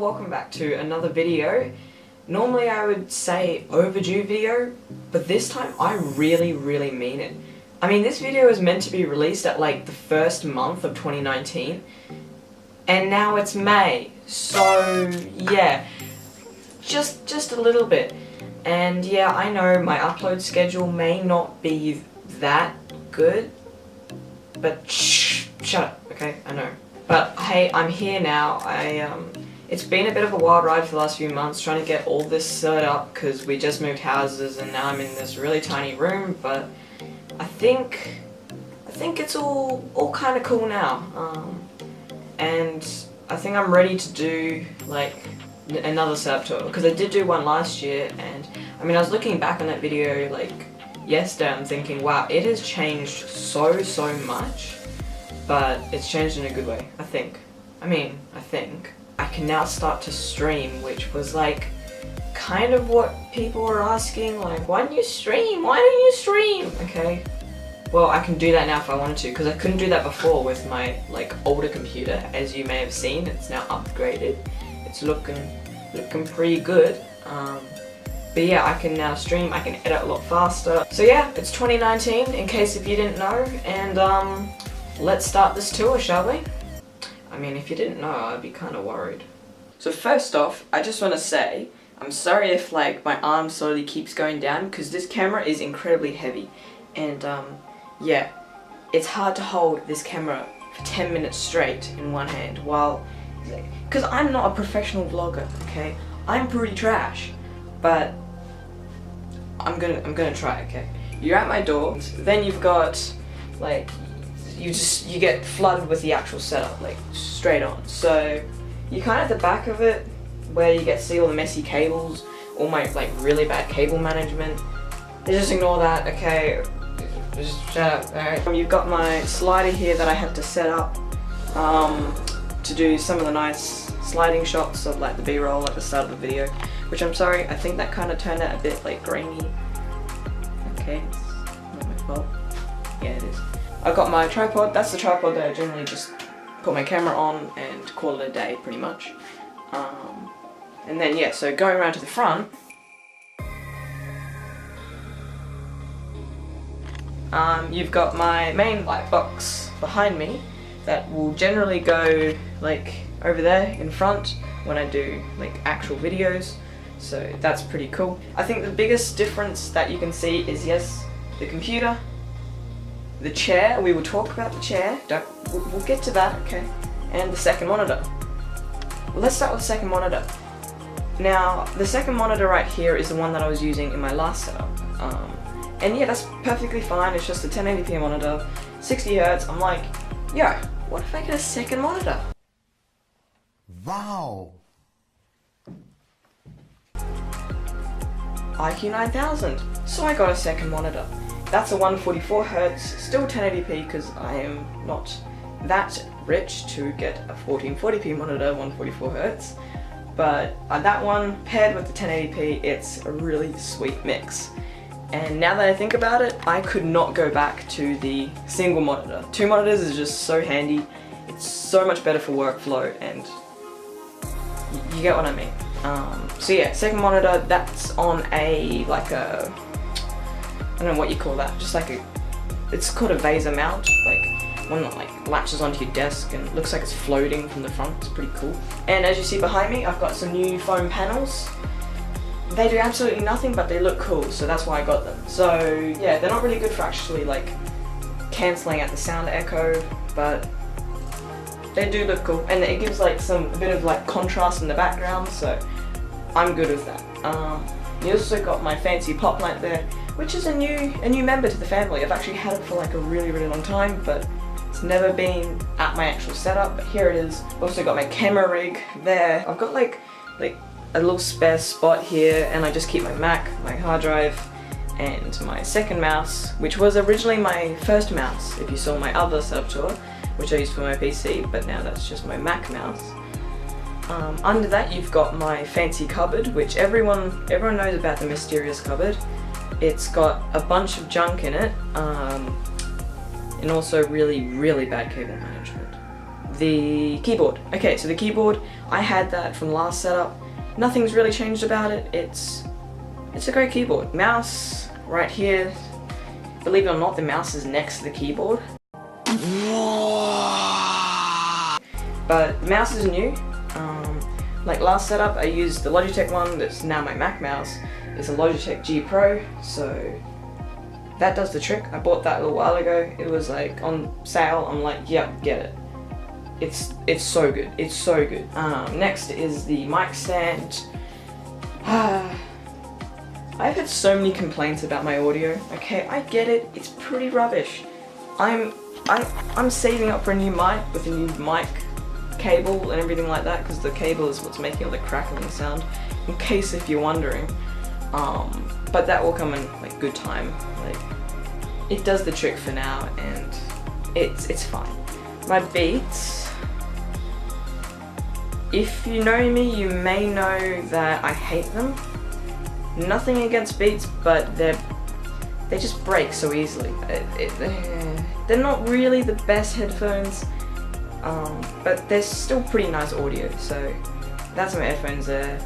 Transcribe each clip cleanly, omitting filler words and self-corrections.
welcome back to another video. Normally I would say overdue video, but this time I really mean it. I mean, this video is meant to be released at like the first month of 2019, and now it's May, so yeah, just a little bit. And yeah, I know my upload schedule may not be that good, but shut up, okay, I know. But hey, I'm here now. It's been a bit of a wild ride for the last few months trying to get all this set up because we just moved houses and now I'm in this really tiny room, but I think it's all kind of cool now. And I think I'm ready to do like another setup tour because I did do one last year, and I mean, I was looking back on that video like yesterday. I'm thinking, wow, it has changed so much, but it's changed in a good way. I think I can now start to stream, which was like kind of what people were asking, like, why don't you stream? Okay, well, I can do that now if I wanted to, because I couldn't do that before with my like older computer. As you may have seen, it's now upgraded. It's looking pretty good. But yeah, I can now stream, I can edit a lot faster. So yeah, it's 2019, in case if you didn't know, and let's start this tour, shall we? I mean, if you didn't know, I'd be kind of worried. So first off, I just want to say, I'm sorry if like my arm slowly keeps going down, because this camera is incredibly heavy, and yeah, it's hard to hold this camera for 10 minutes straight in one hand while, because I'm not a professional vlogger, okay? I'm pretty trash, but I'm gonna try, okay? You're at my door, then you've got like, you get flooded with the actual setup, like straight on. So you're kind of at the back of it where you get to see all the messy cables, all my like really bad cable management. Just ignore that, okay? Just shut up, alright? You've got my slider here that I had to set up to do some of the nice sliding shots of like the B-roll at the start of the video, which I'm sorry, I think that kind of turned out a bit like grainy. Okay, it's not my fault. Yeah, it is. I've got my tripod. That's the tripod that I generally just put my camera on and call it a day, pretty much. And then yeah, so going around to the front, you've got my main light box behind me that will generally go like over there in front when I do like actual videos, so that's pretty cool. I think the biggest difference that you can see is, yes, the computer, the chair. We will talk about the chair, we'll get to that, okay, and the second monitor. Well, let's start with the second monitor. Now, the second monitor right here is the one that I was using in my last setup, and yeah, that's perfectly fine. It's just a 1080p monitor, 60 Hz. I'm like, yo, what if I get a second monitor? Wow! IQ 9000. So I got a second monitor. That's a 144 Hz, still 1080p because I am not that rich to get a 1440p monitor, 144 Hz. But that one paired with the 1080p, it's a really sweet mix. And now that I think about it, I could not go back to the single monitor. 2 monitors is just so handy. It's so much better for workflow, and you get what I mean. So yeah, second monitor, that's on a, like a, I don't know what you call that, just like a, it's called a Vaser mount, like one that like latches onto your desk and looks like it's floating from the front. It's pretty cool. And as you see behind me, I've got some new foam panels. They do absolutely nothing, but they look cool, so that's why I got them. So yeah, they're not really good for actually like cancelling out the sound echo, but they do look cool, and it gives like a bit of like contrast in the background, so I'm good with that. You also got my fancy pop lamp there, which is a new member to the family. I've actually had it for like a really long time, but it's never been at my actual setup, but here it is. I've also got my camera rig there. I've got like a little spare spot here, and I just keep my Mac, my hard drive, and my second mouse, which was originally my first mouse, if you saw my other setup tour, which I used for my PC, but now that's just my Mac mouse. Under that you've got my fancy cupboard, which everyone knows about the mysterious cupboard. It's got a bunch of junk in it, and also really bad cable management. the keyboard. Okay, so the keyboard, I had that from last setup. Nothing's really changed about it. It's a great keyboard. Mouse right here. Believe it or not, the mouse is next to the keyboard. But the mouse is new. Like last setup, I used the Logitech one that's now my Mac mouse. It's a Logitech G Pro, so that does the trick. I bought that a little while ago. It was like on sale. I'm like, yep, get it. It's so good. It's so good. Next is the mic stand. I've had so many complaints about my audio. Okay, I get it. It's pretty rubbish. I'm saving up for a new mic with a new mic cable and everything like that, because the cable is what's making all the crackling sound, in case if you're wondering. But that will come in like good time. Like, it does the trick for now, and it's fine. My Beats, if you know me, you may know that I hate them. Nothing against Beats, but they just break so easily. They're not really the best headphones, but they're still pretty nice audio, so that's my headphones there.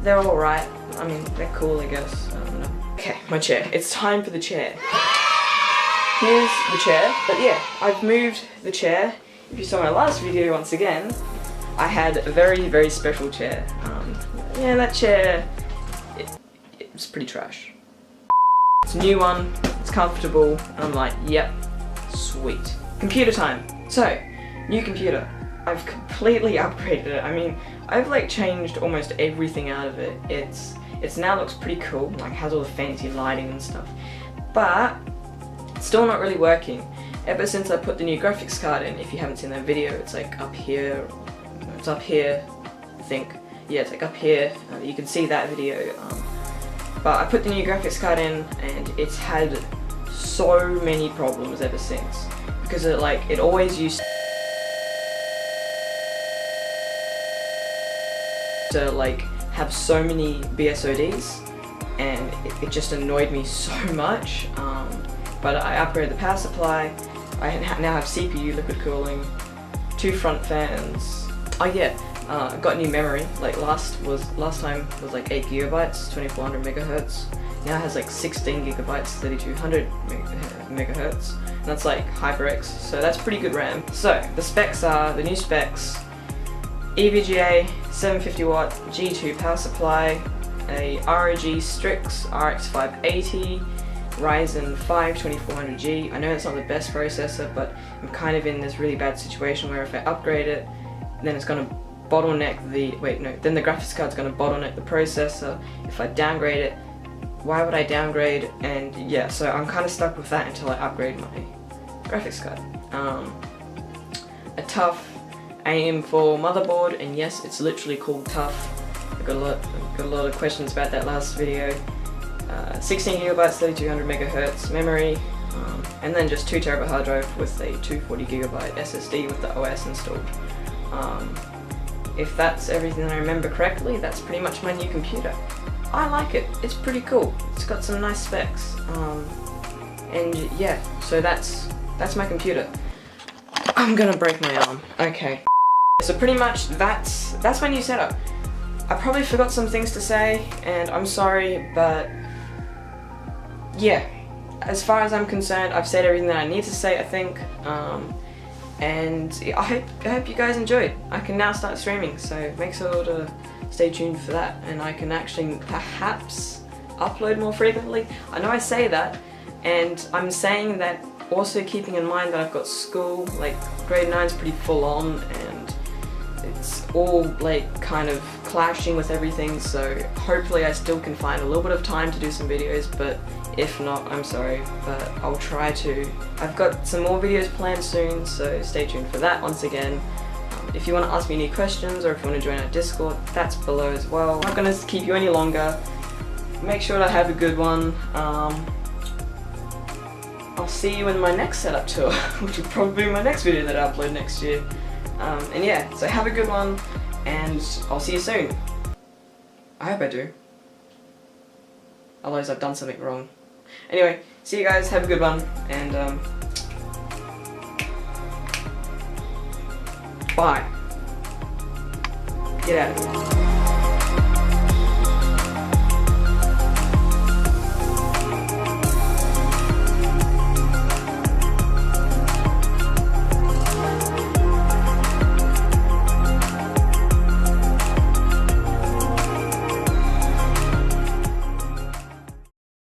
They're alright. I mean, they're cool, I guess. I don't know. Okay, my chair. It's time for the chair. Here's the chair, but yeah, I've moved the chair. If you saw my last video, once again, I had a very, very special chair. Yeah, that chair, it's pretty trash. It's a new one, it's comfortable, and I'm like, yep, sweet. Computer time. So, new computer. I've completely upgraded it. I mean, I've like changed almost everything out of it. It's now looks pretty cool, like has all the fancy lighting and stuff. But it's still not really working. Ever since I put the new graphics card in, if you haven't seen that video, it's like up here. It's up here, I think. Yeah, it's like up here. You can see that video. But I put the new graphics card in, and it's had so many problems ever since, because it always used to like have so many BSODs, and it just annoyed me so much. But I upgraded the power supply. I now have CPU liquid cooling, 2 front fans. Oh yeah, I got new memory. Like last time was like 8 gigabytes, 2400 megahertz. Now it has like 16 gigabytes, 3200 megahertz. And that's like HyperX, so that's pretty good RAM. So the specs are the new specs: EVGA 750 watt G2 power supply, a ROG Strix RX 580, Ryzen 5 2400G. I know it's not the best processor, but I'm kind of in this really bad situation where if I upgrade it, then it's going to bottleneck then the graphics card's going to bottleneck the processor. If I downgrade it, why would I downgrade? And yeah, so I'm kind of stuck with that until I upgrade my graphics card. A tough AM4 motherboard, and yes, it's literally called tough. I got a lot of questions about that last video. 16 gigabytes, 3200 megahertz memory, and then just 2 terabyte hard drive with a 240 gigabyte SSD with the OS installed. If that's everything I remember correctly, that's pretty much my new computer. I like it. It's pretty cool. It's got some nice specs. And yeah, so that's my computer. I'm gonna break my arm. Okay. So pretty much that's my new setup. I probably forgot some things to say, and I'm sorry, but yeah, as far as I'm concerned, I've said everything that I need to say, I think. And I hope you guys enjoyed. I can now start streaming, so make sure to stay tuned for that, and I can actually perhaps upload more frequently. I know I say that, and I'm saying that also keeping in mind that I've got school. Like grade 9's pretty full on, and it's all like kind of clashing with everything, so hopefully I still can find a little bit of time to do some videos, but if not, I'm sorry, but I'll try to. I've got some more videos planned soon, so stay tuned for that. Once again, if you want to ask me any questions, or if you want to join our Discord, that's below as well. I'm not going to keep you any longer. Make sure to have a good one. I'll see you in my next setup tour, which will probably be my next video that I upload next year. And yeah, so have a good one, and I'll see you soon. I hope I do. Otherwise I've done something wrong. Anyway, see you guys, have a good one, and Bye. Get out of here.